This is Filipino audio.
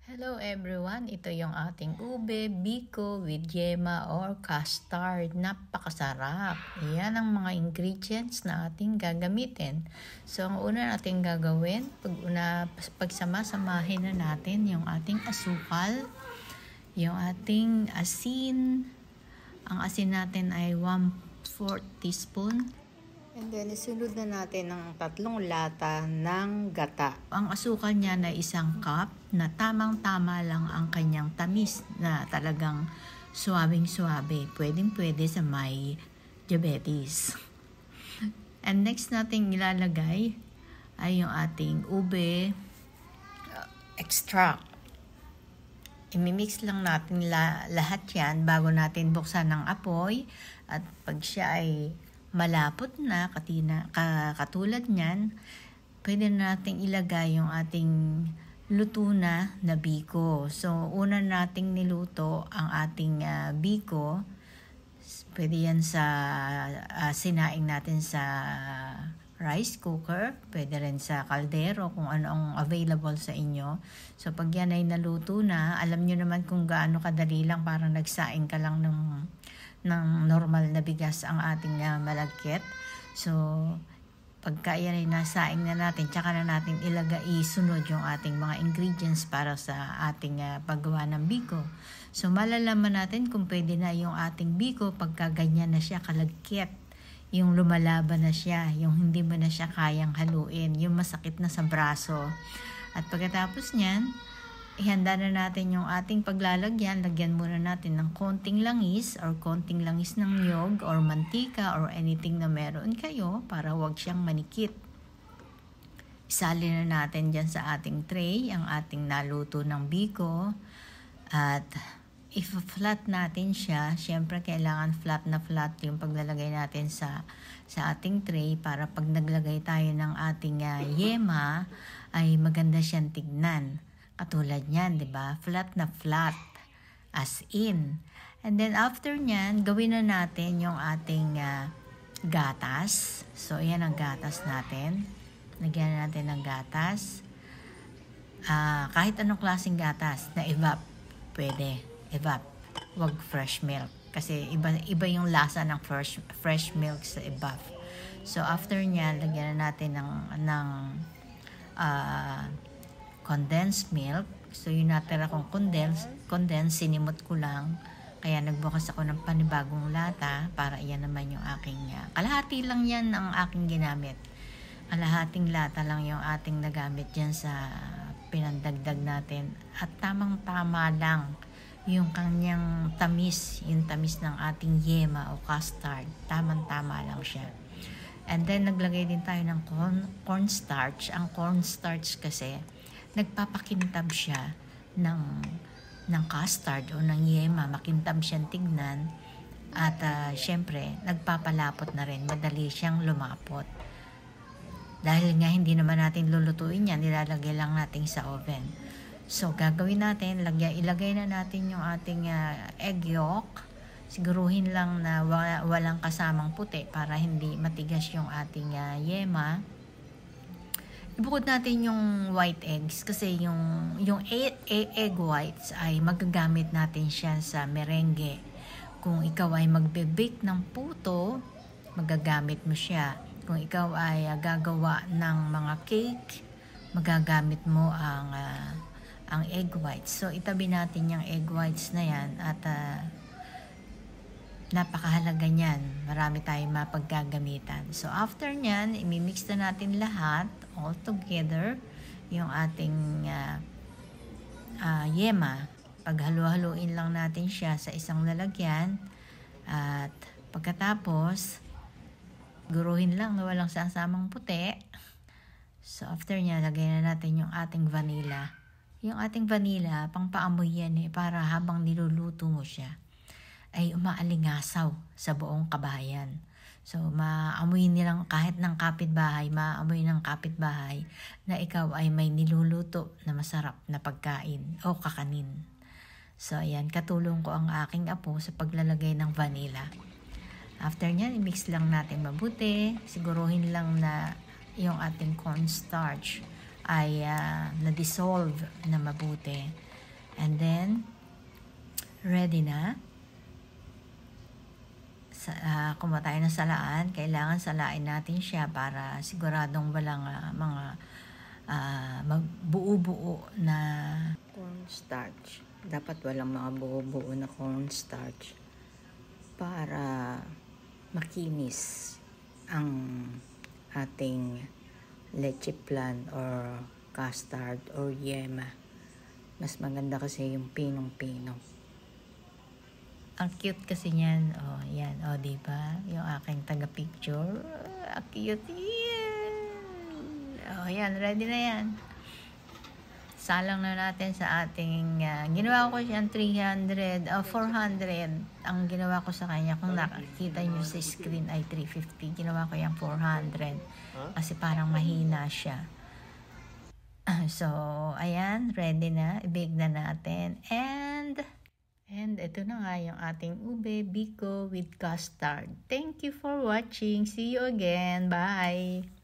Hello everyone, ito yung ating ube, biko with yema or custard. Napakasarap. Yan ang mga ingredients na ating gagamitin. So ang una natin gagawin, pagsama-samahin na natin yung ating asukal, yung ating asin. Ang asin natin ay 1/4 teaspoon. And then, isunod na natin ng 3 lata ng gata. Ang asukal niya na 1 cup na tamang-tama lang ang kanyang tamis na talagang suwabing-suwabe. Pwedeng-pwede sa may diabetes. And next natin ilalagay ay yung ating ube extract. Imimix lang natin lahat yan bago natin buksan ng apoy. At pag siya ay malapot na, katulad niyan, pwede nating ilagay yung ating luto na biko. So, una nating niluto ang ating biko. Pwede yan sa sinaing natin sa rice cooker. Pwede rin sa kaldero kung ano ang available sa inyo. So, pag yan ay naluto na, alam nyo naman kung gaano kadali lang, parang nagsaing ka lang ng normal na bigas ang ating malagkit. So, pagka yan ay nasaing na natin, tsaka na natin isunod yung ating mga ingredients para sa ating paggawa ng biko. So, malalaman natin kung pwede na yung ating biko pagka ganyan na siya kalagkit. Yung lumalaban na siya, yung hindi mo na siya kayang haluin, yung masakit na sa braso. At pagkatapos niyan, ihanda na natin yung ating paglalagyan. Lagyan muna natin ng konting langis or konting langis ng niyog or mantika or anything na meron kayo para wag siyang manikit. Isali na natin dyan sa ating tray ang ating naluto ng biko. At i-flat natin siya. Siyempre kailangan flat na flat yung paglalagay natin sa ating tray para pag naglagay tayo ng ating yema ay maganda siyang tignan. Katulad niyan, 'di ba? Flat na flat, as in. And then after niyan, gawin na natin yung ating gatas. So, ayan ang gatas natin. Lagyan natin ng gatas. Kahit anong klaseng gatas na evap, pwede. Evap. Wag fresh milk. Kasi iba yung lasa ng fresh milk sa evap. So, after niyan, lagyan na natin ng condensed milk. So, yung natira kong condensed, sinimot ko lang. Kaya nagbukas ako ng panibagong lata para iyan naman yung aking, kalahati lang yan ang aking ginamit. Kalahating lata lang yung ating nagamit dyan sa pinandagdag natin. At tamang-tama lang yung kanyang tamis, yung tamis ng ating yema o custard. Tamang-tama lang siya. And then, naglagay din tayo ng cornstarch. Ang cornstarch kasi, nagpapakintab siya ng custard o ng yema. Makintab siyang tignan. At syempre, nagpapalapot na rin. Madali siyang lumapot. Dahil nga hindi naman natin lulutuin yan, nilalagay lang natin sa oven. So, gagawin natin, ilagay na natin yung ating egg yolk. Siguruhin lang na walang kasamang puti para hindi matigas yung ating yema. Ibukod natin yung white eggs kasi yung egg whites ay magagamit natin siya sa merengue. Kung ikaw ay magbe-bake ng puto, magagamit mo siya. Kung ikaw ay gagawa ng mga cake, magagamit mo ang egg whites. So, itabi natin yung egg whites na yan at napakahalaga niyan. Marami tayong mapaggagamitan. So, after nyan, imimix na natin lahat all together yung ating yema. Paghalu-haluin lang natin siya sa isang lalagyan at pagkatapos guruhin lang na walang sasamang puti. So after niya, lagay na natin yung ating vanilla. Yung ating vanilla, pangpaamoy yan para habang niluluto mo siya ay umaalingasaw sa buong kabahayan. So, maamoy nilang kahit ng kapitbahay, maamoy ng kapitbahay na ikaw ay may niluluto na masarap na pagkain o kakanin. So, ayan, katulong ko ang aking apo sa paglalagay ng vanilla. After nyan, i-mix lang natin mabuti. Siguruhin lang na yung ating cornstarch ay na-dissolve na mabuti. And then, ready na. Kumuha tayo ng salaan. Kailangan salain natin siya para siguradong walang mga buo-buo na cornstarch. Dapat walang mga buo-buo na cornstarch para makinis ang ating leche flan or custard or yema. Mas maganda kasi yung pinong-pinong. Ang cute kasi niyan. Oh, yan. Oh, diba? Yung aking taga-picture. Ang cute. Yeah. Oh, yan. Ready na yan. Salang na natin sa ating, ginawa ko siyang 400. Ang ginawa ko sa kanya, kung nakikita nyo sa screen ay 350. Ginawa ko yung 400. Kasi parang mahina siya. So, ayan, ready na. I-bake na natin. And ito na nga yung ating ube biko with custard. Thank you for watching. See you again. Bye!